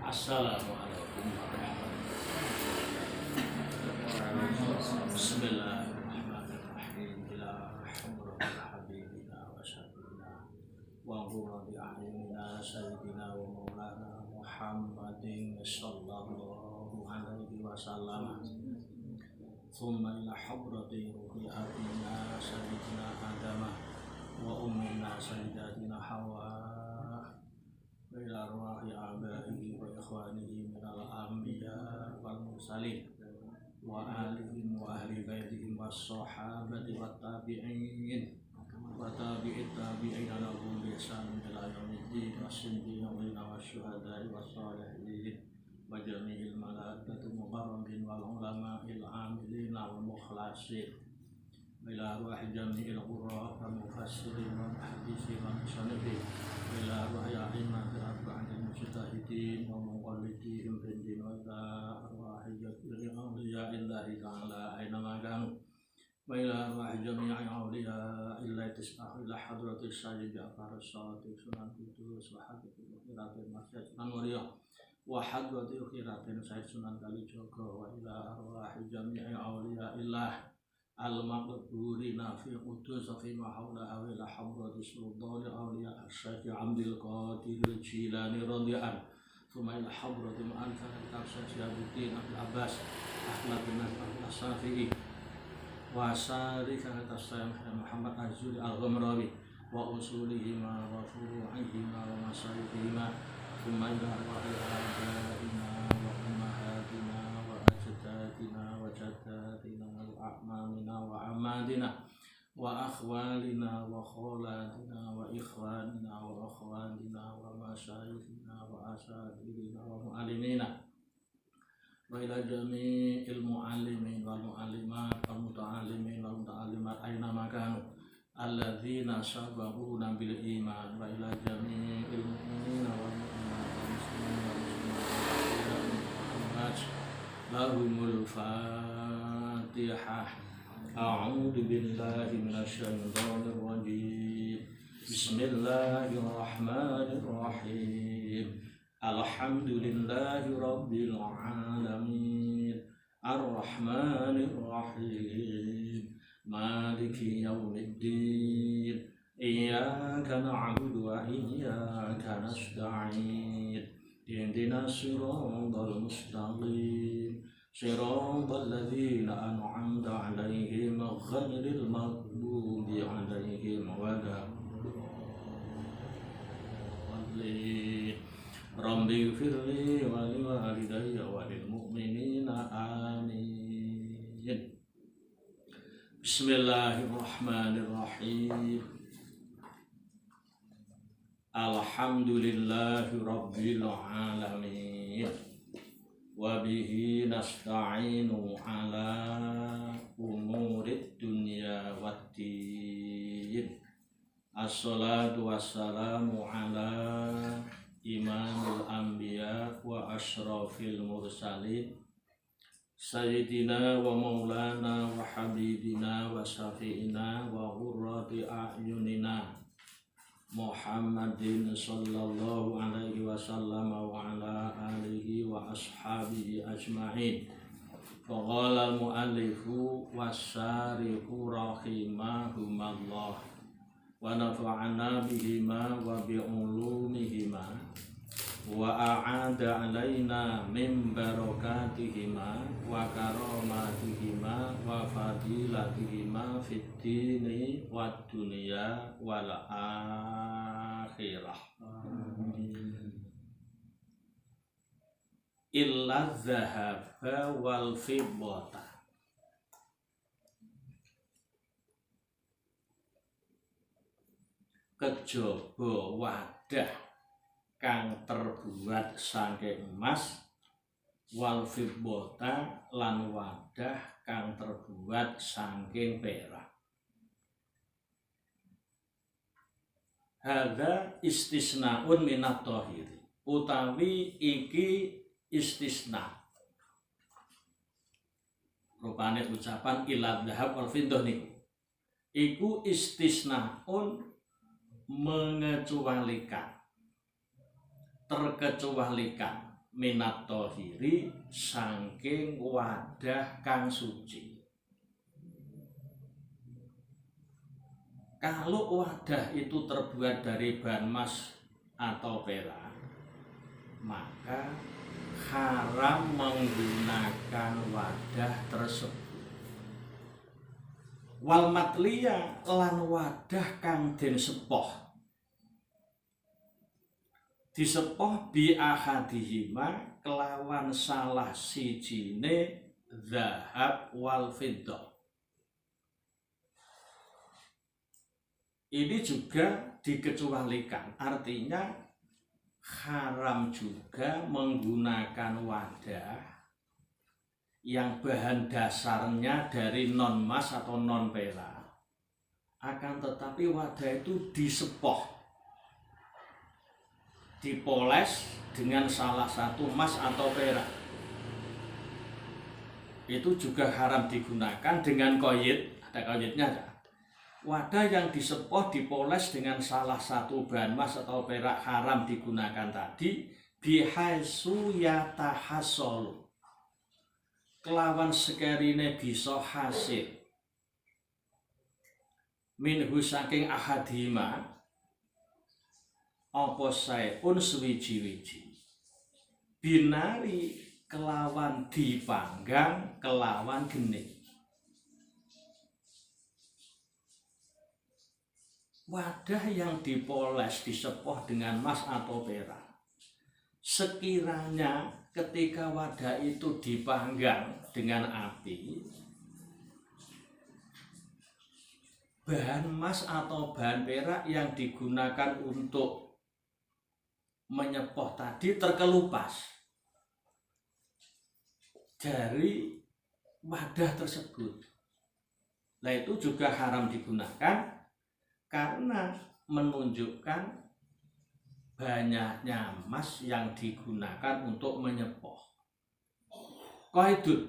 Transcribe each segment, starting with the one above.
Assalamualaikum warahmatullahi wabarakatuh. Bismillahirrahmanirrahim. Ila hamdulillah habibina wa syafina wa qurrati a'yunina sayyidina wa maulana Muhammadin sallallahu alaihi wasallam. Thumma ila hadrati ruhi abina sayyidina Adamah wa ummina sayyidatina Hawa ila arwahi abaihi wa ikhwanihi minal anbiya wal mursalin wa alihim wa ahli baitihim was sahabati wat tabi'in wa tabi'it tabi'in lahum bi ihsan ila yaumiddin was-siddiqin wasyuhada'i was-shalihin wa jami'il malaikati muqarrabin wal ulama'il 'amilin wal mukhlasin ila arwahi jami'il qurra wal mufassirin wal muhaddisin wal musannifin ila arwahi a'immatil arba'atil mujtahidin wa muqallidihim fid din wa ila arwahi jami'il awliya'illahi ta'ala aina ma kanu wa ila arwahi jami'il awliya'illahi tisbahu ila hadratis sayyid Ja'far as-Shadiq Sunan Kudus wa hadratil khiratin masjid Anwariyah wa hadratil khiratin Sayyid Sunan Kalijaga wa ila arwahi jami'il awliya'illah al-maqburina fi qudus fi mahawla awil habrati sultan awliya asy-syekh Abdul Qadir Jilani radhiyallahu thumma ila habrati ma'anfa'at tafsir Syabuddin Abdul Abbas Ahmad bin As-Safi'i wa syarikah tafsir Muhammad Az-Zuri Al-Ghamrawi wa usulihima wa furu'ihima wa masailihima thumma ila arwahi abaina wa ummahatina wa ajdadina wa jaddatina a'mamina wa amadina wa akhwalina wa kholatina wa ikhwanina wa akhwanina wa masyayikhina wa asadirina wa mu'alimina wa ila jami'il mu'allimin wal mu'allimat wal muta'allimin wal muta'allimat aina makanu alladzina sabaquna bil iman wa ila jami'il mu'minina wal mu'minat wal muslimin wal muslimat lahumul Fatihah. A'udzu billahi minasyaitonir rajim. Bismillahirrahmanirrahim. Alhamdulillahi rabbil alamin. Arrahmanir rahim. Maliki yaumiddin. Iyyaka na'budu wa iyyaka nasta'in. Ihdinas siratal mustaqim. Siratal ladzina an'amta 'alaihim ghairil maghdubi 'alaihim waladdallin. Rabbi firli wa liwalidayya wa lil mu'minina amin. Bismillahirrahmanirrahim. Alhamdulillahi rabbil alamin. Wa bihi nasta'inu ala umurid dunya waddin. Assalatu wassalamu ala imamil anbiya wa ashrafil mursalin sayyidina wa maulana wa habibina wa syafi'ina wa qurrati a'yunina Muhammadin sallallahu alaihi wasallam wa ala alihi wa ashabihi ajma'in. Faqala al-mu'allifu wasyarihu rahimahumallah wa nafa'ana bihima wa bi'ulumihima wa a'ada alaina min barakatihima wa karamatihima wa fadilatihima fid dini wad dunya wal akhirah. Illa dhahaba wal fiddata. Kejaba wadah kang terbuat saking emas wal fiddata lan wadah kang terbuat saking perak. Hadza istisnaun minat thahiri. Utawi iki istisna. Rupane ucapan ila dhahab wal fiddah niku. Iku istisnaun mengecualikan, terkecualikan, minat tohiri saking wadah kang suci. Kalau wadah itu terbuat dari bahan emas atau perak, maka haram menggunakan wadah tersebut. Wal matliya lan wadah kang den sepoh, disepoh bi ahadihima kelawan salah sijine zahab wal fiddah. Ini juga dikecualikan, artinya haram juga menggunakan wadah yang bahan dasarnya dari non emas atau non perak, akan tetapi wadah itu disepoh, dipoles dengan salah satu emas atau perak. Itu juga haram digunakan dengan qaid, ada qaidnya ada. Wadah yang disepoh dipoles dengan salah satu bahan emas atau perak haram digunakan tadi bihaisu yatahassolu, kelawan sekerine bisa hasil minhu saking ahadima apa saeun suwiji-wiji binari kelawan dipanggang kelawan geni. Wadah yang dipoles disepoh dengan emas atau perak, sekiranya ketika wadah itu dipanggang dengan api, bahan emas atau bahan perak yang digunakan untuk menyepoh tadi terkelupas dari wadah tersebut. Nah, itu juga haram digunakan karena menunjukkan banyaknya emas yang digunakan untuk menyepoh. Qaidun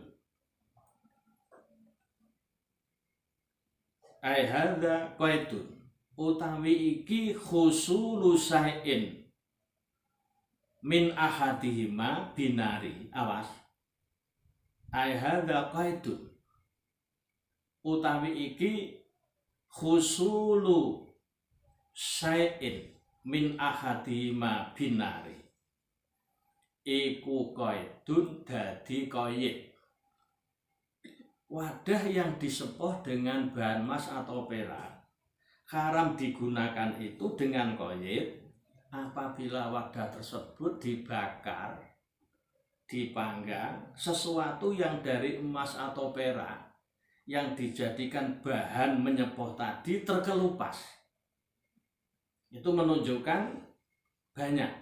ai hadza qaidun, utawi iki khusulu syai'in min ahadihima binari. Awas, ai hadza qaidun, utawi iki khusulu syai'in min ahadihima binari, iku qaidun dadi qaid. Wadah yang disepoh dengan bahan emas atau perak haram digunakan itu dengan qaid apabila wadah tersebut dibakar, dipanggang, sesuatu yang dari emas atau perak yang dijadikan bahan menyepoh tadi terkelupas. Itu menunjukkan banyak.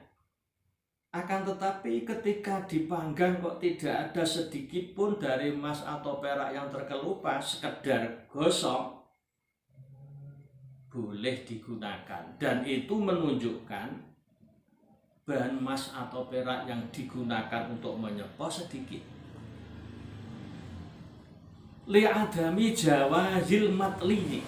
Akan tetapi ketika dipanggang kok tidak ada sedikit pun dari emas atau perak yang terkelupas, sekedar gosong, boleh digunakan. Dan itu menunjukkan bahan emas atau perak yang digunakan untuk menyepoh sedikit. Li'adami jawazil matliyi,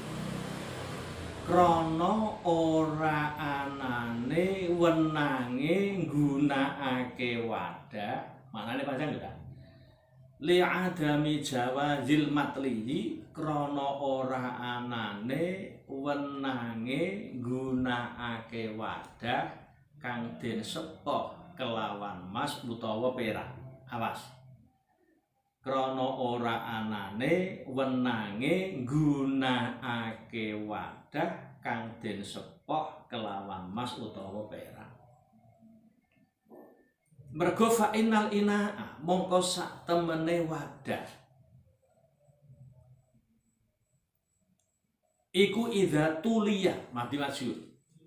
krana ora anane wenange nggunakake wadah. Manane panjang lho, li'adami jawazil matliyi, krana ora anane wenange nggunakake wadah kang den sepoh kelawan emas utawa perak. Awas, krana ora anane wenange nggunakake wadah kang den sepoh kelawan emas utawa perak. Mergo fa'inal inaa, mongko sak temene wadah iku idza tuliya mati masyhur,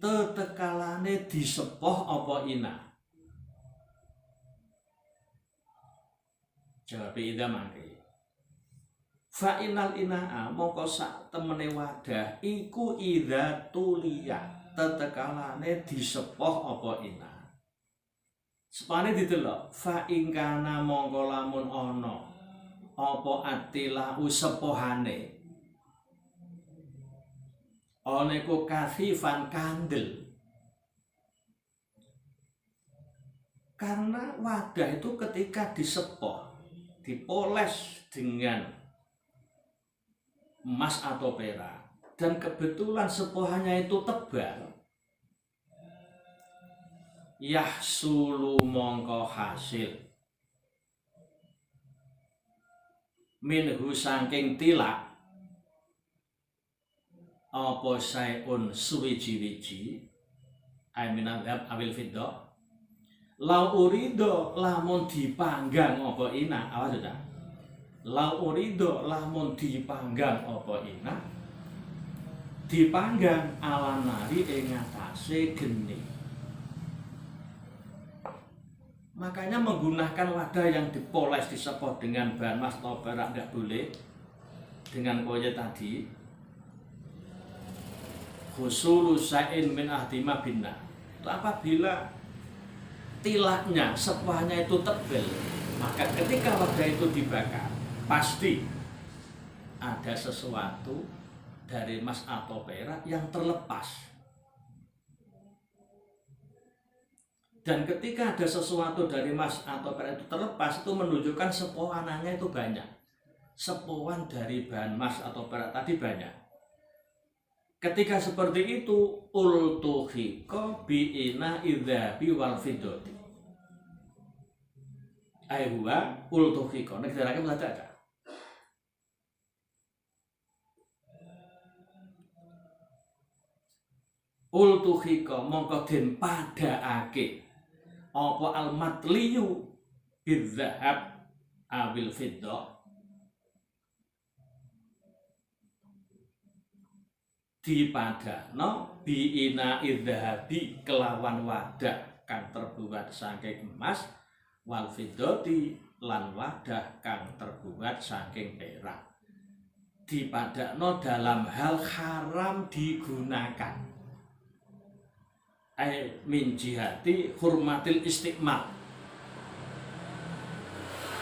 tetekalane disepoh apa ina. Jawab idza mangke. Fa'inal inaa, mongko sak temene wadah iku idza tuliya, tetekalane disepoh apa ina. Sepane didelok, fa ingkana mongko lamun ana apa atilahu sepohane, ana iku kathifan kandel, Karena wadah itu ketika disepoh, dipoles dengan emas atau perak, dan kebetulan sepohannya itu tebal, yahsulu mongko hasil minhu saking tilak apa sayun suwiji-wiji aminal awil fiddah lau urido lamun dipanggang apa ina awas sudah lau urido lamun dipanggang apa ina dipanggang ala nari ing atase geni. Makanya menggunakan wadah yang dipoles disepoh dengan bahan emas atau perak tidak boleh dengan koye tadi husulu sa'in min ahdima binna. Apabila tilaknya, sepohnya itu tebal, maka ketika wadah itu dibakar pasti ada sesuatu dari emas atau perak yang terlepas. Dan ketika ada sesuatu dari emas atau perak itu terlepas, itu menunjukkan sepohanannya itu banyak. Sepohan dari bahan emas atau perak tadi banyak. Ketika seperti itu, ultuhiqa bi'ina idzabi wal fiddati. Ayhuwa ultuhiqa. Nek dirake mesti ada. Ultuhiqa mongko den padhaake apa al-matliyu bidzahab awil fiddah dipadakno biina idzahabi kelawan wadah kang terbuat saking emas wal fiddati lan wadah kang terbuat saking perak dipadakno dalam hal haram digunakan min jihati hurmatil istiqmal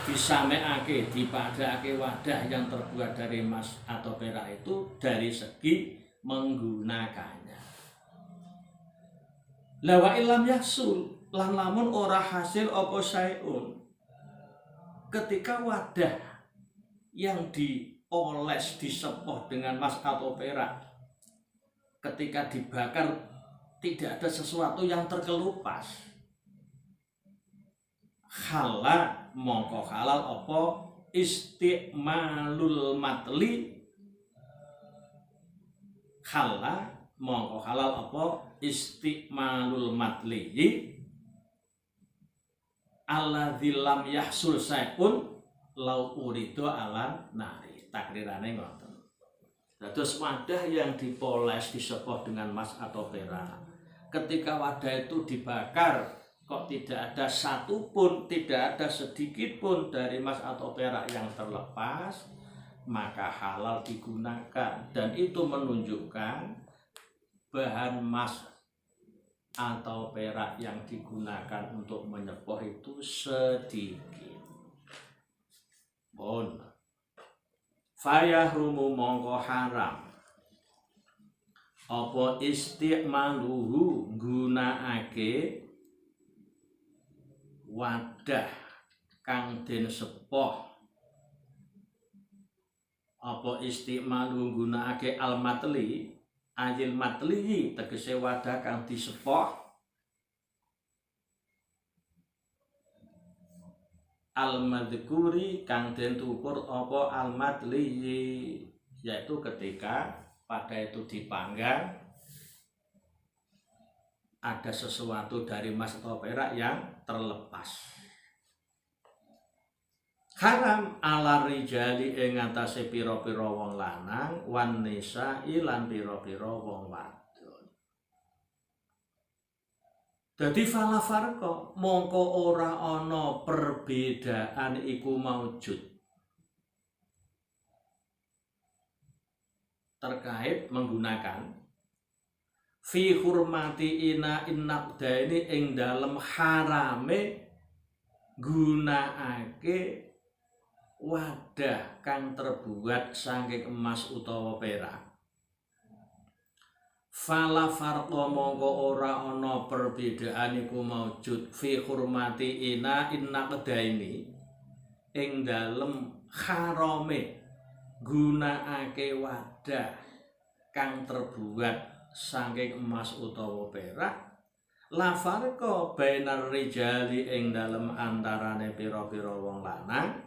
disameake dipadake wadah yang terbuat dari emas atau perak itu dari segi menggunakannya. Lawa ilam yahsul lan lamun ora hasil apa sayun ketika wadah yang dioles disepoh dengan emas atau perak ketika dibakar tidak ada sesuatu yang terkelupas. Halal mongko halal apa istiqmalul matli halal mongko halal apa istiqmalul matli alladzi lam yahsul sayun lau urido ala nari. Takdirane ngoten. Terus wadah yang dipoles disepoh dengan emas atau perak ketika wadah itu dibakar kok tidak ada satupun, tidak ada sedikit pun dari emas atau perak yang terlepas, maka halal digunakan. Dan itu menunjukkan bahan emas atau perak yang digunakan untuk menyepoh itu sedikit. Bon. Fayahrumu mongko haram apa istiqmaluhu gunakake wadah kang den sepoh apa istiqmaluhu gunakake al-matli ajil matli tegese wadah kang disepoh al-madhkuri kang den tukur apa al-matli yaitu ketika pada itu dipanggang ada sesuatu dari emas atau perak yang terlepas. Haram ala rijali ing atase pira-pira wong lanang wan nisa'i lan pira-pira wong wadon. Dadi fala farqa mongko ora ana perbedaan iku maujud terkait menggunakan fi hurmati ina innabdaini ing dalem harame gunakake wadah kang terbuat saking emas utawa perak fala farqa mongko ora ana perbedaan iku maujud fi hurmati inna kedaini ing dalem harame gunakake wadah kang terbuat saking emas utawa perak la farqa bainar rijali ing dalem antarane pira-pira wong lanang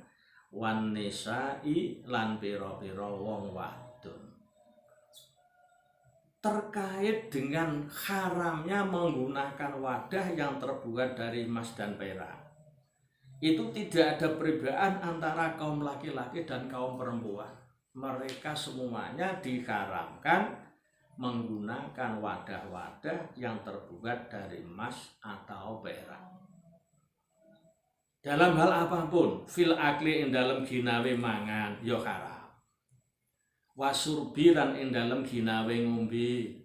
wan nisa'i lan pira-pira wong wadon terkait dengan haramnya menggunakan wadah yang terbuat dari emas dan perak. Itu tidak ada perbedaan antara kaum laki-laki dan kaum perempuan. Mereka semuanya diharamkan menggunakan wadah-wadah yang terbuat dari emas atau perak. Dalam hal apapun, fil akli ing dalam ginawe mangan yo haram. Wasurbi lan ing dalem ginawe ngombe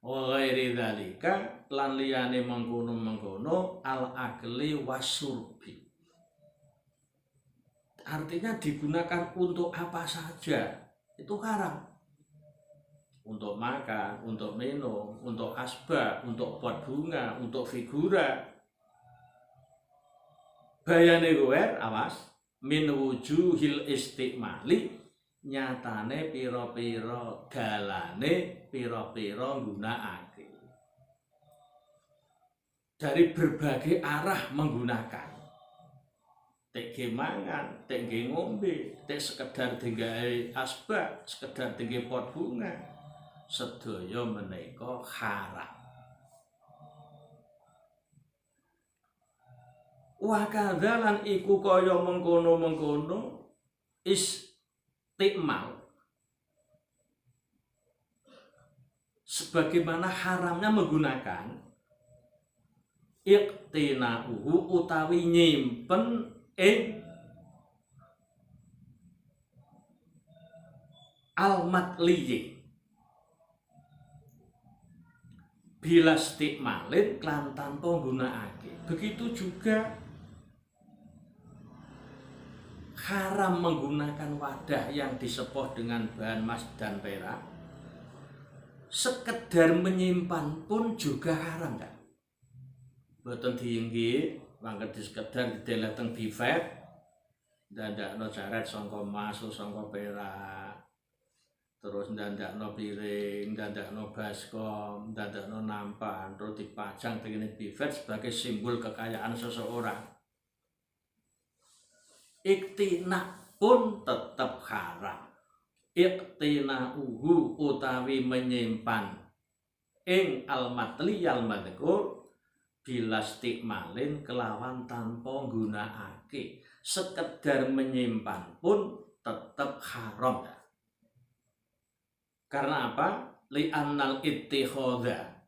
wa ghairi dzalika lan liyane mengkono-mengkono al akli wasurbi artinya digunakan untuk apa saja itu haram, untuk makan, untuk minum, untuk asbab, untuk pot bunga, untuk figura bayane kowe awas min wujuhil istimali nyatane pira-pira dalane pira-pira nggunakake dari berbagai arah menggunakan tege mangan, tege ngombe, tek sekedar digawe asbak, sekedar digawe pot bunga sedaya menika haram. Wa kadzalan iku kaya mengkono-mengkono istikmal sebagaimana haramnya menggunakan iqtina'uhu utawi nyimpen al-matliyi bila istikmalin klan tanpa nggunakake. Begitu juga haram menggunakan wadah yang disepuh dengan bahan emas dan perak. Sekedar menyimpan pun juga haram kan? Boten diinggi, mangke sekedar dideleh teng bifet, ndandakno jaret sangka emas sangka perak. Terus ndandakno piring, ndandakno baskom, ndandakno nampan, terus dipajang teng bifet sebagai simbol kekayaan seseorang. Iktina pun tetap haram. Iktina'uhu utawi menyimpan ing al-matli al-madhkur bila istikmalin kelawan tanpa nggunakake. Sekedar menyimpan pun tetap haram. Karena apa? Li'annal ittikhadha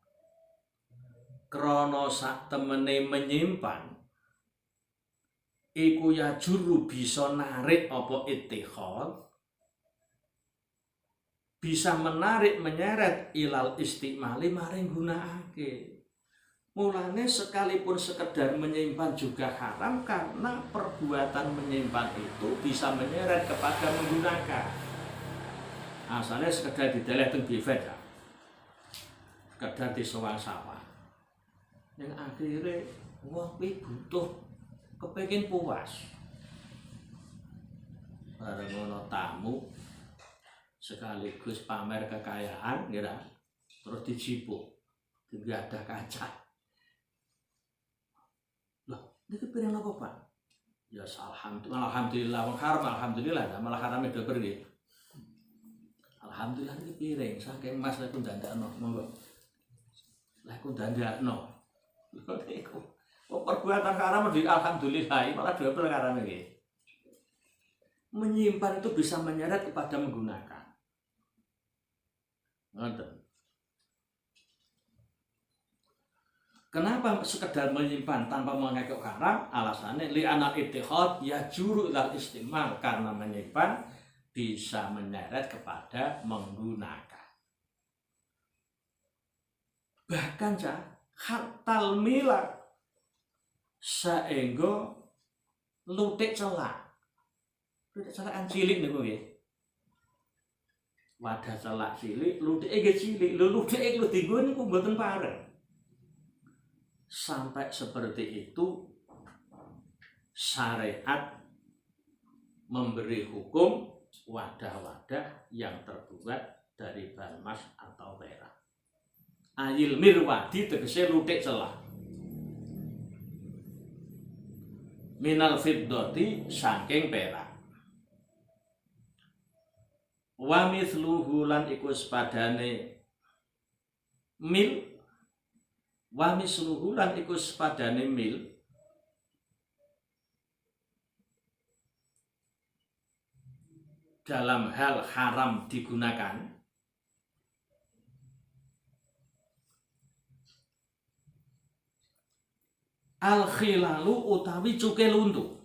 krana sak temene menyimpan iku ya juru bisa narik apa ittikhad, bisa menarik menyeret ilal istimali maring gunakake. Mulane sekalipun sekedar menyimpan juga haram karena perbuatan menyimpan itu bisa menyeret kepada menggunakan. Asalnya sekedar dideleh teng bifet ya. Sekedar disewang sawah. Yang akhirnya wong kuwi butuh kepengin puas. Bareng ono tamu sekaligus pamer kekayaan kira terus dijipuk digadah kaca. Loh, niki piring apa, Pak? Ya alhamdulillah wong haram alhamdulillah malah haram do pergi. Alhamdulillah niki piring saking emas lek ndandakno monggo. Lah ku ndandakno. Lho niku perbuatan haram di alhamdulillah malah double haram iki. Menyimpan itu bisa menyeret kepada menggunakan. Ngoten. Kenapa sekedar menyimpan tanpa mengakui haram? Alasannya li'anal ittikhad ya juru ilal istimal, karena menyimpan bisa menyeret kepada menggunakan. Bahkan hatal milak saenggo lutik celak. Lutik celak kan cilik niku nggih. wadah celak cilik, luthike nggih cilik. Lho luthike lho dienggo niku mboten pareng. Sampai seperti itu syariat memberi hukum wadah-wadah yang terbuat dari bahan emas atau perak. Ayil mirwadi tegese luthik celak. Minal fiddati saking perak. Wa mithluhu lan iku sepadane mil. Wa mithluhu lan iku sepadane mil. Dalam hal haram digunakan al-khilalu utawi cuke luntu,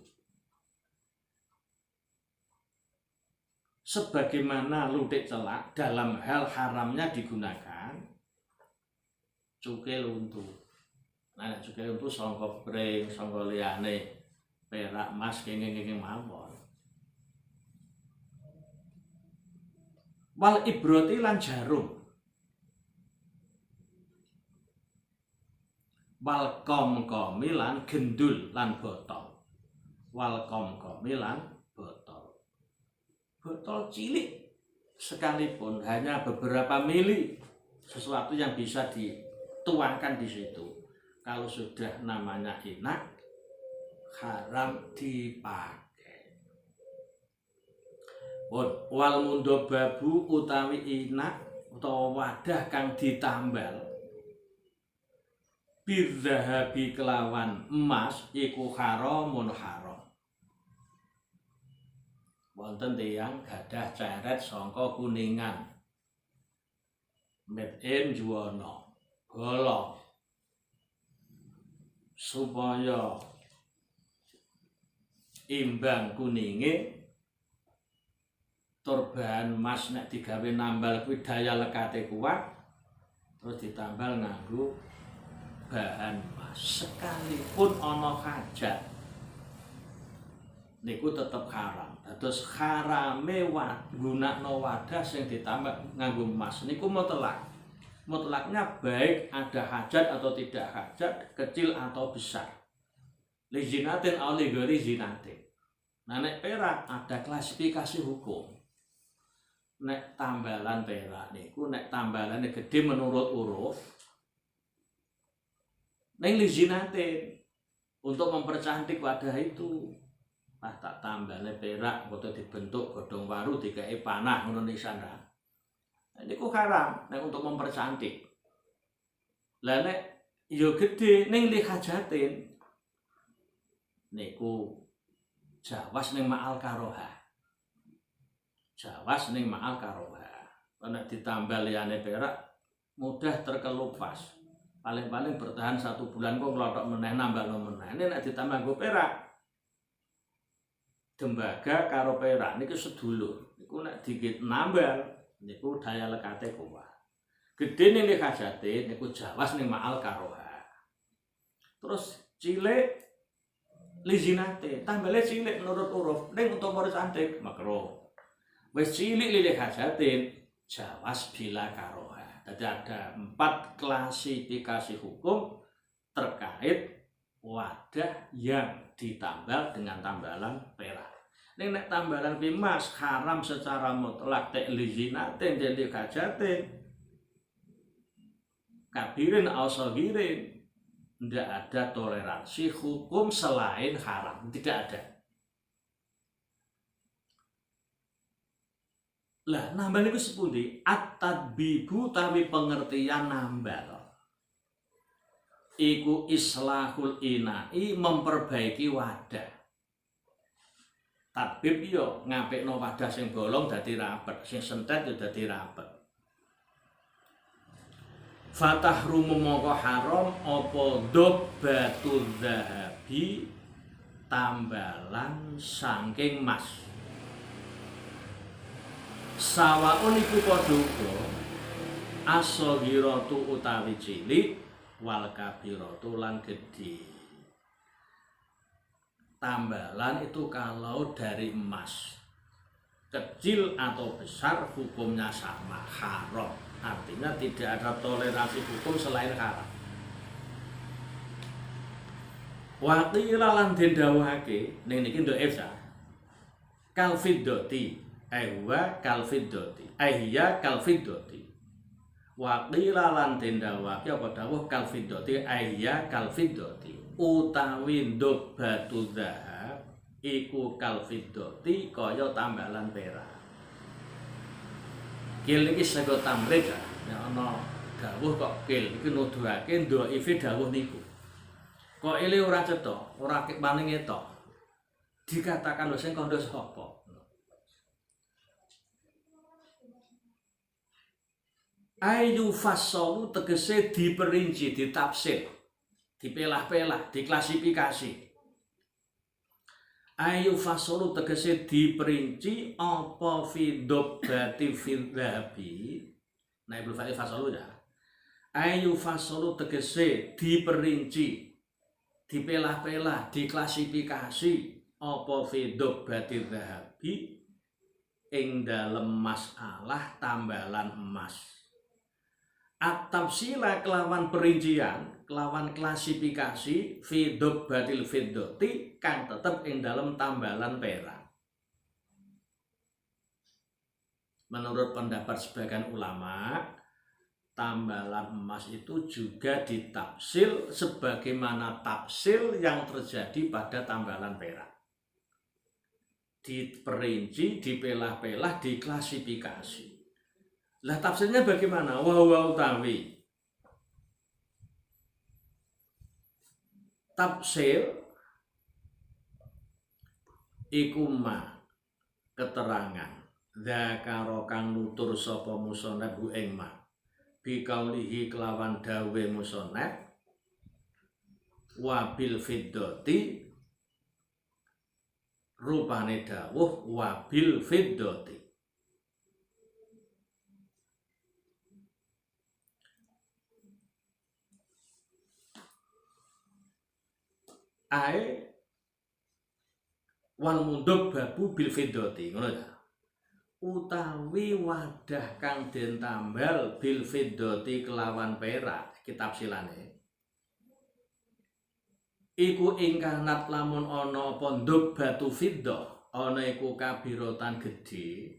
sebagaimana luthik celak dalam hal haramnya digunakan cuke luntu. Nah, cuke luntu sangka pring, sangka liyane perak, emas, kenging-kenging mawon. Wal ibroti lan jarum, wal komkomi lan gendul lan botol, wal komkomi lan botol. Botol cilik sekalipun hanya beberapa mili, sesuatu yang bisa dituangkan di situ. Kalau sudah namanya inak, haram dipakai. Wal mundo babu utawi inak utawa wadah kang ditambal bidzahabi kelawan emas iku haramun haram. Wonten tiyang gadah ceret sangka Kuningan, made in Juwono, bolong supaya imbang kuninge. Bahan emas nek digawe nambal kuwi daya lekate kuat, terus ditambal nganggo bahan emas sekalipun ana hajat niku tetep haram. Dados harame gunakno wadah sing ditambal nganggo emas niku mutlak. Mutlaknya baik ada hajat atau tidak hajat, kecil atau besar. Li zinatin aw li ghairi zinatin. Nah nek perak ada klasifikasi hukum. Nek tambalan perak niku nek tambalane gede menurut uruf ning lizinatin untuk mempercantik wadah itu. Ah tak tambale perak foto dibentuk godhong waru digawe panah ngono nisan. Niku haram nek untuk mempercantik. Lah nek yo gede ning li hajatin niku jawas ning ma'al karoha. Jawas ning ma'al karoha. Nek ditambal liyane perak mudah terkelupas. Paling-paling bertahan 1 bulan kok nglothok meneh nambah meneh. Nek ditambah nggo perak. Tembaga karo perak niku sedulur. Niku nek dikit nambal niku daya lekate kuat. Gedhe ning hajate niku jawas ning ma'al karoha. Terus cilik lizinate, tambale cilik menurut uruf ning utawa cantik makruh. Wis cilik lilih hajatin jawas bila karoha. Jadi ada 4 klasifikasi hukum terkait wadah yang ditambal dengan tambalan perak. Ning nek tambalan emas haram secara mutlak tek lizinatin dadi hajatin. Kabirin aw sagirin, tidak ada toleransi hukum selain haram, tidak ada. Lah nambal niku sepundi? At-tadbibu tawi pengertian nambal. Iku islahul ina'i memperbaiki wadah. Tadbib yo ngapikno wadah sing bolong dadi rapet, sing sentet yo dadi rapet. Fatahrumu moko haram apa dobbatul zahabi tambalan saking mas. Sawaun iku padha uga as-saghiratu utawi cilik wal kabiratu lan gedhe. Tambalan itu kalau dari emas kecil atau besar hukumnya sama, haram. Artinya tidak ada toleransi hukum selain haram. Wa qila lan den dawuhake ning niki dhaif sa. Kal fiddati aywa kal fiddati ayya kal fiddati. Wa qila lan den dawuhake apa dawuh kal fiddati ayya kal fiddati utawi nduk batu zahab iku kal fiddati kaya tambalan perak. Kil iki sego tamrid ya ana dawuh kok kil iki nuduhake ndhaife dawuh niku. Kok ele ora cetok, ora paling etok. Dikatakan lho sing kandha sapa? Ayu fassalu tegese diperinci, ditafsir, dipelah-pelah, diklasifikasi. Ayu fassalu tegese diperinci apa fi dobati fil dhahabi. Nah, Ibnu Fa'il fassalu ya. Ayu fassalu tegese diperinci, dipelah-pelah, diklasifikasi apa fi dobati dhahabi ing dalem masalah tambalan emas. At-tafsila kelawan perincian, kelawan klasifikasi fi dobbatil fiddati kang tetep ing dalem tambalan perak. Menurut pendapat sebagian ulama, tambalan emas itu juga ditafsir sebagaimana tafsir yang terjadi pada tambalan perak. Diperinci, dipelah-pelah, diklasifikasi. Lah tafsirnya bagaimana? Wa utawi tafsir iku ma keterangan zakaro kang nutur sapa musannaf ing ma bikaulihi kelawan dawe musannaf wa bil fiddati rupane dawuh wa bil fiddati. Ae wal mundhuk babu bil fiddati ngono ta. Utawi wadah kang den tambal bil fiddati kelawan perak kitab silane. Iku ingkanat lamun ana apa nduk batu fiddah ana iku kabirotan gedhe.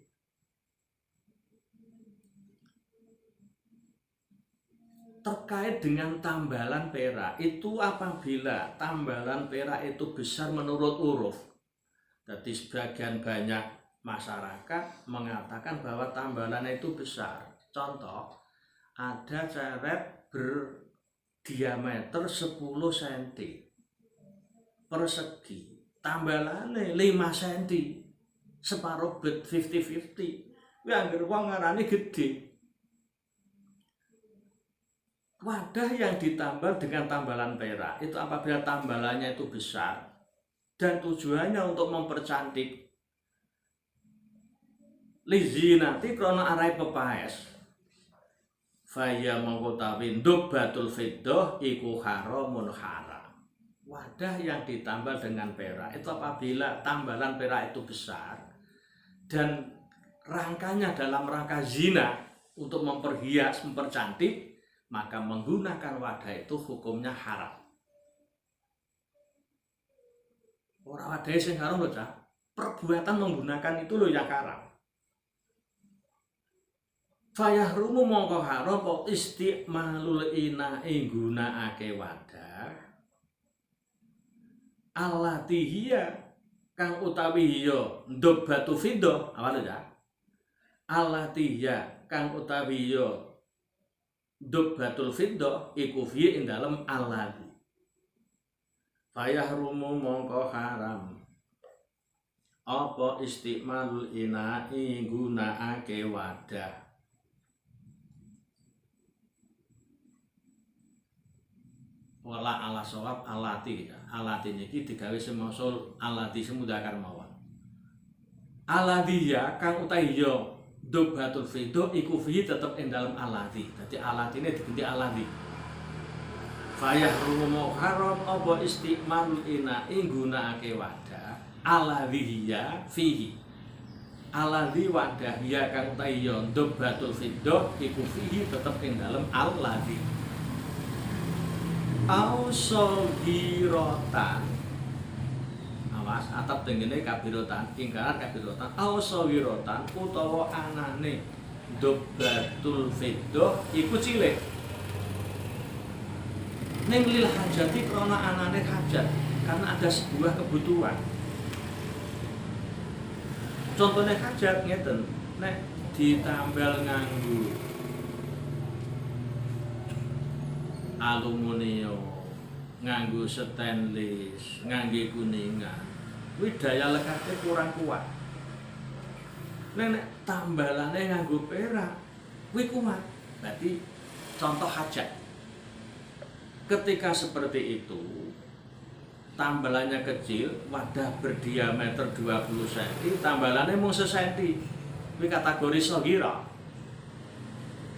Terkait dengan tambalan perak itu apabila tambalan perak itu besar menurut uruf. Jadi sebagian banyak masyarakat mengatakan bahwa tambalan itu besar. Contoh, ada ceret berdiameter 10 cm persegi, tambalannya 5 cm, separuh bet 50-50. Kuwi anggere wong ngarani gede. Wadah yang ditambal dengan tambalan perak itu apabila tambalannya itu besar dan tujuannya untuk mempercantik lizinati krono arai pepaes faya mengkotawi nduk batul fiddah iku haramun haram. Wadah yang ditambal dengan perak itu apabila tambalan perak itu besar dan rangkanya dalam rangka zina untuk memperhias, mempercantik, maka menggunakan wadah itu hukumnya haram. Orang wadah sing haram lho, Cak. Perbuatan menggunakan itu lho yang haram. Fayahrumu mongko haram po istimalul ina'i gunakake wadah. Alatihiya kang utawi ya nduk batu fiddah, apa lho, Cak? Alatihiya kang utawi ya nduk batul fiddah iku fi ing dalem alladhi fayahrumu mongko haram apa istimalul ina'i gunakake wadah. Wala ala sawab alati ya. Alati niki digawe semausul alati semudakar mawon. Alladhiya kang utawi ya Dobhatul fiddah iku fihi tetep ing dalem alati. Dadi alatine diganti alati. Fayahrumu haram apa istiqmal ina'i gunakake wadah aladhiya fihi. Alladzi wadah ya kang tayo dobatul fiddah iku fihi tetep ing dalem alladzi ausogiratan. Awas atap tengene kabirotan ingkar kabirotan ausogiratan utawa anane dobatul fiddah iku cilik ning lil hajati krana anane hajat karena ada sebuah kebutuhan. Contohnya hajat ngeten, nek ditambal nganggo aluminium, nganggo stainless, nganggo kuningan, kuwi daya lekatnya kurang kuat. Nek tambalane nganggo perak, kuwi kuat. Berarti contoh hajat. Ketika seperti itu, tambalannya kecil, wadah berdiameter 20 cm, tambalannya mung sesenti. Ini kategori sogira.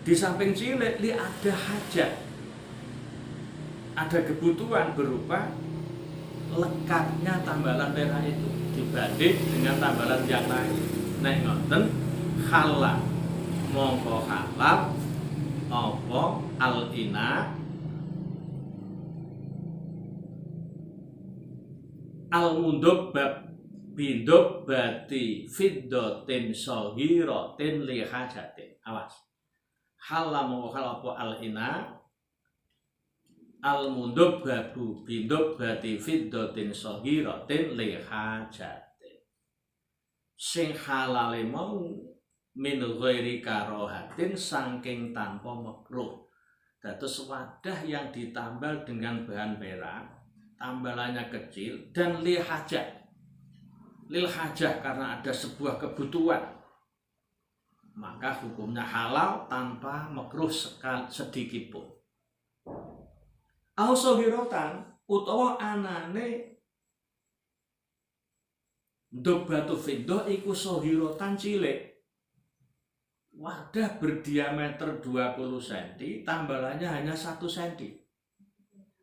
Di samping cilik, li ada hajat. Ada kebutuhan berupa lekatnya tambalan perak itu dibanding dengan tambalan yang lain. Nek ngoten halal mongko halal apa al-ina al-mundub bab bindub bati fiddatin soghiratin li hajatin. Awas. Halal mongko halal apa al-ina al-mundub babu bindub bati fiddatin soghiratin li hajatin. Sing halale mau min ghairi karohatin saking tanpa makruh. Dados wadah yang ditambal dengan bahan perak, tambalannya kecil dan lil hajah karena ada sebuah kebutuhan, maka hukumnya halal tanpa makruh sedikit pun. Ausogiratan utawa anane dobatu fiddah iku soghiratan cilik, wadah berdiameter 20 cm, tambalannya hanya 1 cm.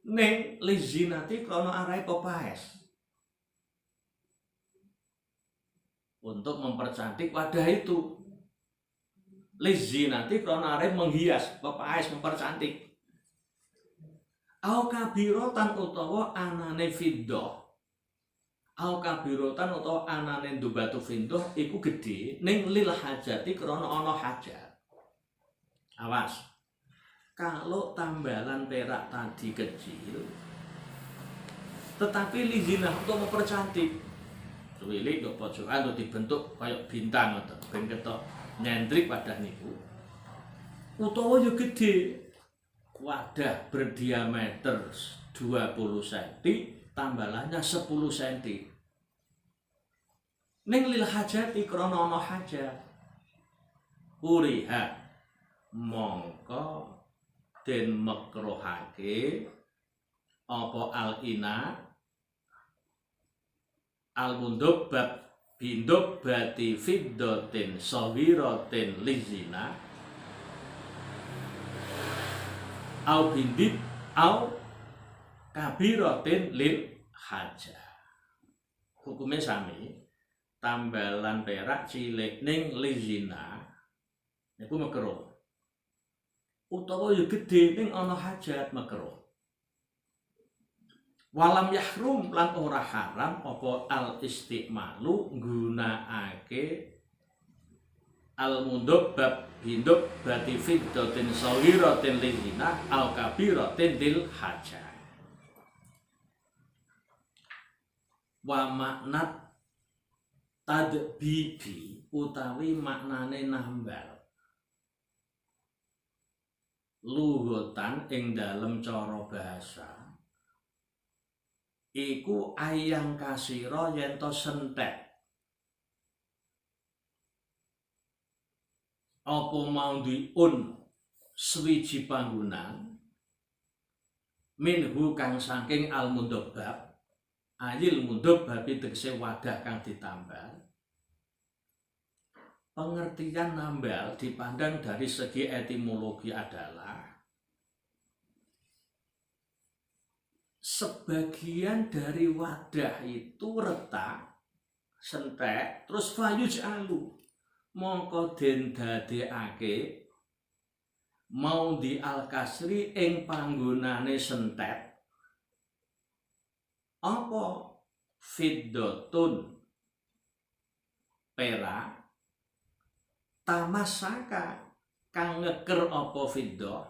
Ning lizinati krono arai pepaes untuk mempercantik wadah itu. Lizinati krono arai menghias, pepaes mempercantik. Au kabirotan utawa anane fiddah. Au kabirotan utawa anane dobatu fiddah iku gedhe ning lil hajati krono ana hajat. Awas. Kalau tambalan perak tadi kecil, tetapi lizinah untuk mempercantik, suwilik do pojokan do dibentuk kayak bintang atau ben ketok nyentrik wadah niku. Utawa yo gede, wadah berdiameter 20 cm, tambalannya 10 cm. Ning lil hajati krana ana hajat. Kuriha mongko den makruhake apa al-ina al-mundub bab bindub bati fiddatin soghiratin lizina au bindib au kabiratin lil hajah. Hukumnya sami, tambalan perak cilik ning lizina niku makruh. Utawa ya gedhe ning ana hajat makruh. Walam yahrum lan ora haram apa al istimalu nggunakake al mundub bab hindub bati fiddatin saghiratin lizina al kabiratin lil hajat. Wa maknat tadbibi utawi maknane nambal luhutan ing dalem cara bahasa iku ayang kasira yen to sentek apa mau diun swiji panggonan minhu kang saking al mundabbab ayil mundabbab tegese wadah kang ditambal. Pengertian nambal dipandang dari segi etimologi adalah sebagian dari wadah itu retak, sentek, terus fayuj alu mongko den dadekake maudhi al-kasri ing panggonane sentet apa fiddatun perak tamasaka kang ngeker apa fiddah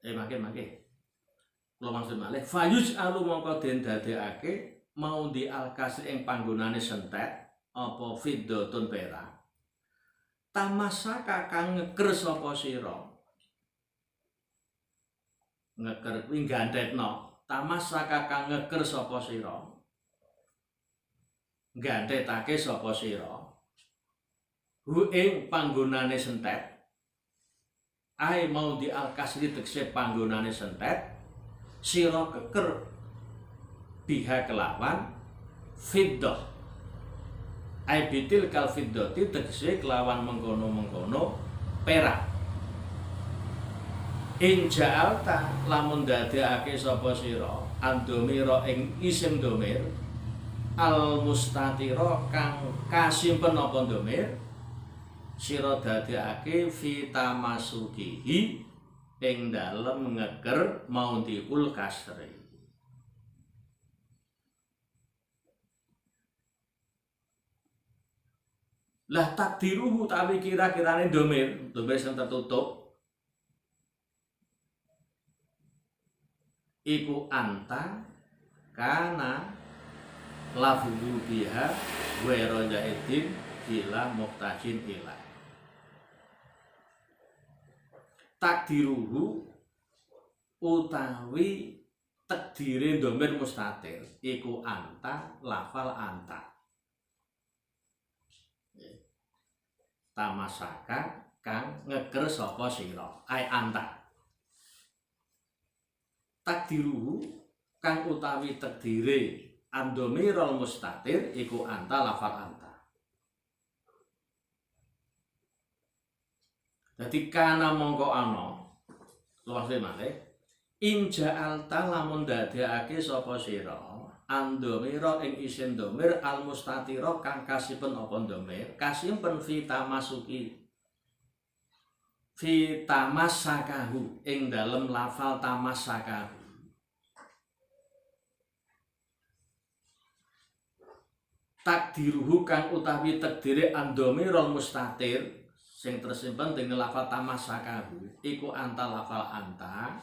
makin kula maksud malih fayus alu mongko den dadekake maudhi al-kasri ing panggonane sentet apa fiddatun perak tamasaka kang ngeker sapa sira ngeker kuwi gandhetno tamasaka kang ngeker sapa sira gandhetake sapa sira hu ing panggonane sentet ai mau di al-kasri tegese panggonane sentet sira keker biha kelawan fiddah ai bitil kal fiddati tegese kelawan mengkono-mengkono perak ing ja'alta lamun dadekake sapa sira andomira ing isim domir al mustatira kang kasimpen apa domir sira dadekake fitamasukihi ing dalem ngeker maudhiul kasri lah takdiruhu tawi kira-kirane domir sing tertutup iku anta kana lafzu biha wa rajaidin ila muqtajin ila takdiruhu utawi takdire domir mustatir iku anta lafal anta tamasaka kang ngeker sapa sira ai anta takdiruhu kang utawi takdire andomirul mustatir iku anta lafal anta dadi kana mongko ana luwih malih inja alta lamun dadekake sapa sira andomira ing isim domir al mustatira kang kasipen apa domir kasimpen fitamasakahu ing dalem lafal tamasakahu takdiruhu kang utawi takdire andomirul mustatir sing tersimpen dengan lafal tamasakahu iku anta lafal anta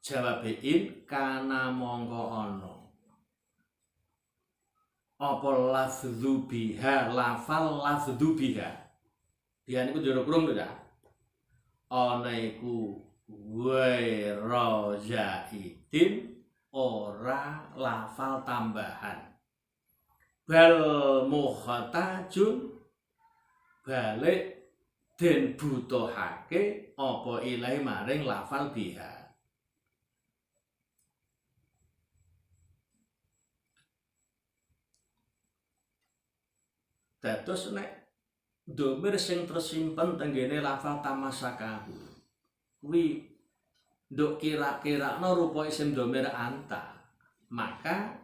jawabein kana mongko ana apa lafdzu biha lafal lafdzu biha biha niku jero kurung lho ya ana iku wa jaidin ora lafal tambahan bal muhtajun balik den butuhake apa ilahi maring lafal biha dados nek domir sing tersimpen tenggene lafal tamasakahu kuwi nduk kira-kirana rupa isim domir anta maka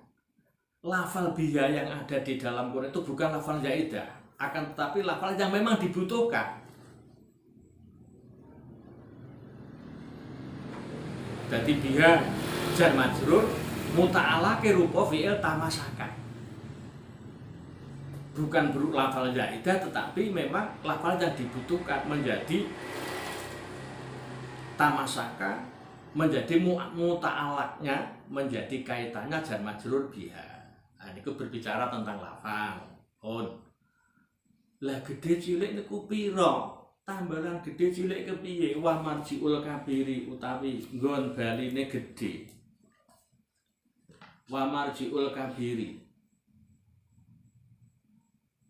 lafal biha yang ada di dalam Quran itu bukan lafal zaidah akan tetapi lafal yang memang dibutuhkan jadi biha jar majrur muta'alake rupa fi'il tamasaka bukan berupa lafal zaidah tetapi memang lafal yang dibutuhkan menjadi tamasaka menjadi muta'alaknya menjadi kaitannya jar majrur biha. Nah niku berbicara tentang lafal lah gede cilik niku pira tambalan gede cilik kepiye wa marjiul kabiri utawi nggon baline gede wa marjiul kabiri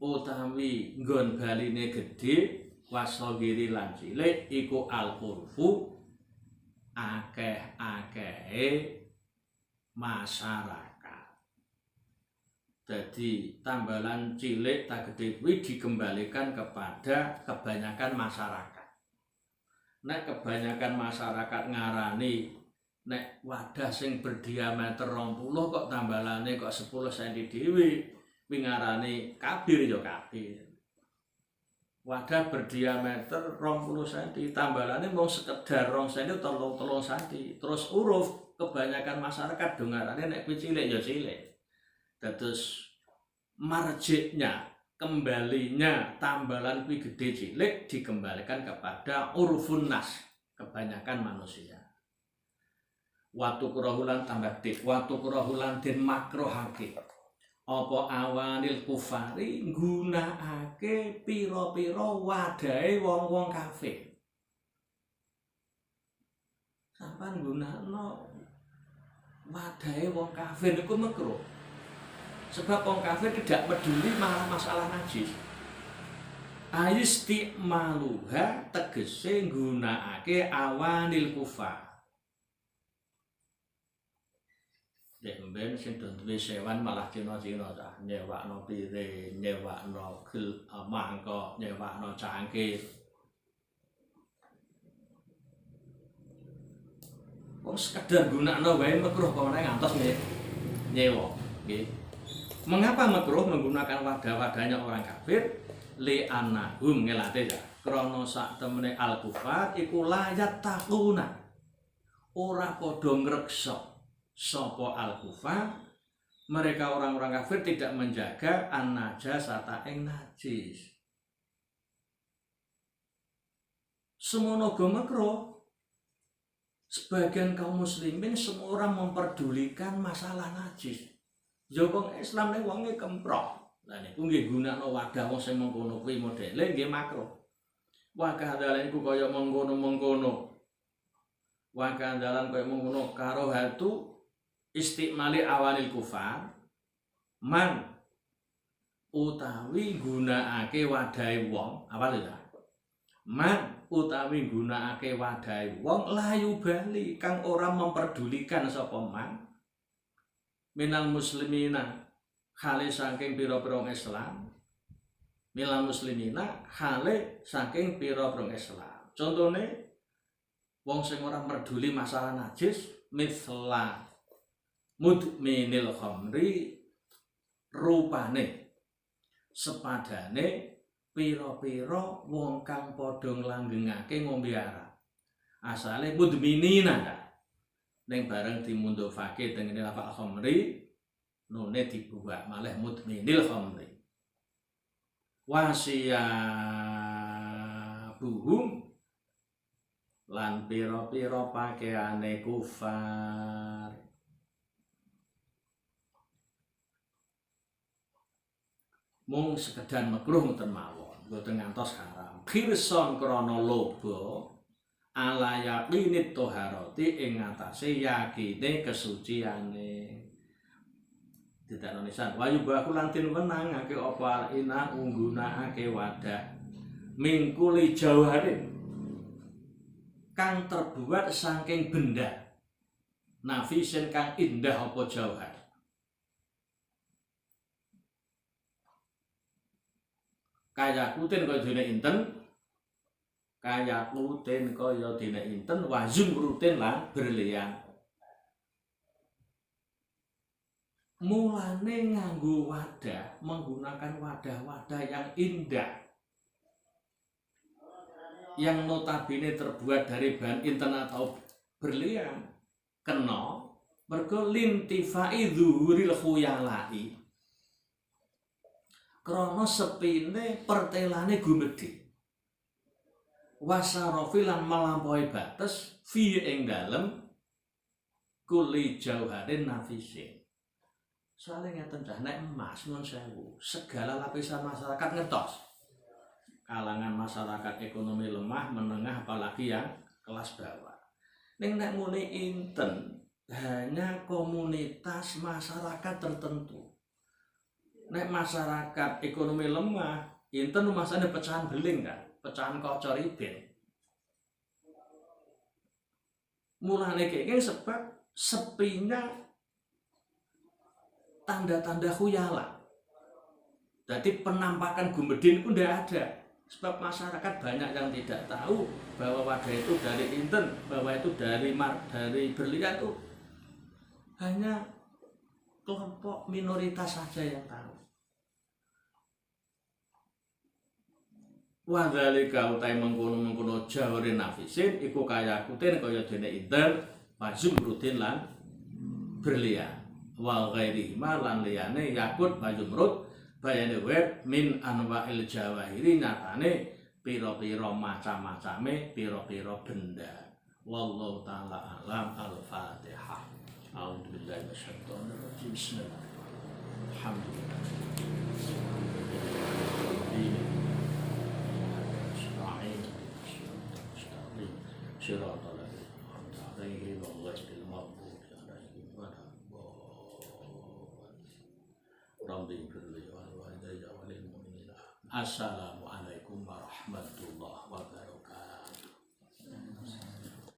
utawi nggon baline gedhe wasogiri lan cilik iku al-urfu akeh-akehe masyarakat. Jadi tambalan cilik tak gede kuwi dikembalikan kepada kebanyakan masyarakat. Nek kebanyakan masyarakat ngarani nek wadah sing berdiameter 20 kok tambalane kok 10 cm dhewe wingarane kabir ya kabir. Wadah berdiameter 20 cm tambalane mau sekedar 2 cm atau 3 cm. Terus huruf kebanyakan masyarakat dengarane nek kuwi cilik ya cilik. Terus marjiknya, kembalinya tambalan kuwi gede cilik dikembalikan kepada urfun nas kebanyakan manusia. Watu kurahulan tambah dik, watu kurahulan den makrohake. Apa awanil kufari nggunakake pira-pira wadahe wong-wong kafir. Sampeyan nggunakno wadahe wong kafir iku makruh. Sebab wong kafir tidak peduli masalah najis. Aistimaluha tegese nggunakake awanil kufar. Nek mben sing duwe sewan malah Cina-Cina cah nyewakno piring, nyewakno mangkok, nyewakno cangkir. Wong sekedar gunakno wae makruh pamane ngantos nyewa, nggih. Mengapa makruh menggunakan wadah-wadahnya orang kafir? Li annahum ngelate ya. Krana sak temene al-kufar iku layat takuna. Ora padha ngreksa sapa al-kufar, mereka orang-orang kafir tidak menjaga an-najasata ing najis. Semono go makruh. Sebagian kaum muslimin semua orang memperdulikan masalah najis. Ya wong Islam ning wonge kemprok. Lah niku nggih gunakno wadah wong sing mengkono kuwi modele nggih makruh. Wa kandalan iku kaya mengkono-mengkono. Wa kandalan kaya mengkono karo hatu istimali awalil kufar man utawi gunakake wadahe wong awal ya man utawi gunakake wadahe wong layu bali kang ora memperdulikan sapa man minal muslimina hale saking pira-pira Islam minal muslimina hale saking pira-pira Islam. Contone wong sing ora merduli masalah najis mithla mudminil khamri rupane sepadane pira-pira wong kang padha nglanggengake ngombe arak. Asale mudminina ning bareng dimundhofake tengene lafal khamri nune dibuak malih mudminil khamri. Wasiya buhum lan pira-pira pakaiane kufar. Mung sekedar makruh ngoten mawon, mboten ngantos haram. Khirson krana loba ala yaqinit thaharati ing ngatasé yakine kesuciane. Tidak nisan wayu baku lan tin wenangake apa ina nggunakake wadah mingkuli jauharin kang terbuat saking benda nafisen kang indah apa jauhar. Kaya kutin kaya dene inten, kaya kutin kaya dene inten, wazun rutin lan berlian. Mulane nganggo wadah, menggunakan wadah-wadah yang indah, yang notabene terbuat dari bahan inten atau berlian, kena mergo lintifai dzuhuril khuyalai. Krana sepine pertelane gumedhe wasarofi lan melampaui batas fi ing dalem kuli jauharin nafisin. Soale ngeten cah nek emas nuwun sewu segala lapisan masyarakat ngetos. Kalangan masyarakat ekonomi lemah menengah apalagi yang kelas bawah. Ning nek muni inten hanya komunitas masyarakat tertentu. Nek masyarakat ekonomi lemah, inten masane pecahan beling kan, pecahan kocor iben. Mulane kene sebab sepinya tanda-tanda khuyala. Jadi penampakan gumedin pun tidak ada. Sebab masyarakat banyak yang tidak tahu bahwa wadah itu dari inten, bahwa itu dari berlian itu hanya kelompok minoritas saja yang tahu. Wadzalika utai mengkono jawari nafisin iku kaya kutin kaya dene inten wazumrudin lan berlian wa ghairi ma lan liyane yakut wazumrud bayane wet min anwa'il jawahiri nyatane pira-pira macam-macame pira-pira benda. Wallahu taala alam. Al-Fatihah. A'udzubillahi minasyaitonir rajim. Bismillahirrahmanirrahim. Alhamdulillah. Syiratal ladzina alaihim ghairil maghdubi alaihim waladdallin. Rabbi firli wal walidayya walil mu'minina. Assalamu